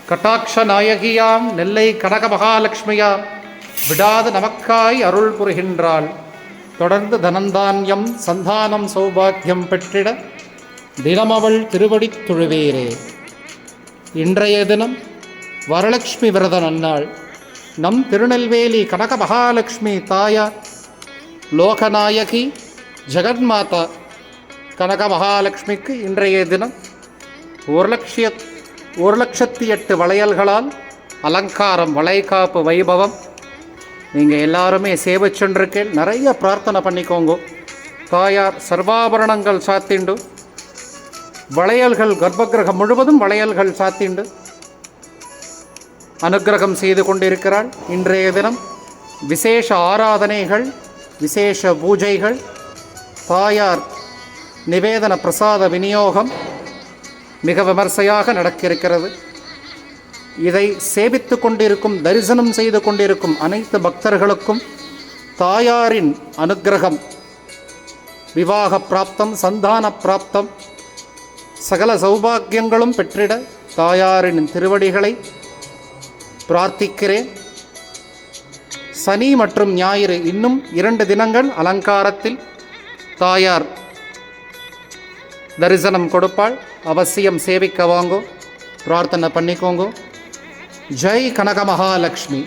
கட்டாட்ச நாயகியாம் நெல்லை கனக மகாலட்சுமியாம் விடாது நமக்காய் அருள் புரிகின்றாள். தொடர்ந்து தனந்தான்யம் சந்தானம் சௌபாக்கியம் பெற்றிட தினமவள் திருவடித் தொழுவேரே. இன்றைய தினம் வரலட்சுமி விரத நன்னாள். நம் திருநெல்வேலி கனக மகாலட்சுமி தாயார் லோகநாயகி ஜெகன்மாதா கனக மகாலட்சுமிக்கு இன்றைய தினம் 1,08,000 வளையல்களால் அலங்காரம், வளைகாப்பு வைபவம். நீங்கள் எல்லாருமே சேவை சென்றிருக்கேன். நிறைய பிரார்த்தனை பண்ணிக்கோங்க. தாயார் சர்வாபரணங்கள் சாத்திண்டு, வளையல்கள் கர்ப்பகிரகம் முழுவதும் வளையல்கள் சாத்திண்டு அனுக்கிரகம் செய்து கொண்டிருக்கிறாள். இன்றைய தினம் விசேஷ ஆராதனைகள், விசேஷ பூஜைகள், தாயார் நிவேதன பிரசாத விநியோகம் மிக விமர்சையாக நடக்கிருக்கிறது. இதை சேவித்து கொண்டிருக்கும், தரிசனம் செய்து கொண்டிருக்கும் அனைத்து பக்தர்களுக்கும் தாயாரின் அனுக்கிரகம், விவாக பிராப்தம், சந்தான பிராப்தம், சகல சௌபாக்கியங்களும் பெற்றிட தாயாரின் திருவடிகளை பிரார்த்திக்கிறேன். சனி மற்றும் ஞாயிறு இன்னும் 2 தினங்கள் அலங்காரத்தில் தாயார் தரிசனம் கொடுப்பாள். அவசியம் சேவிக்க வாங்கோ, பிரார்த்தனை பண்ணிக்கோங்க. ஜெய் கனக மகாலட்சுமி.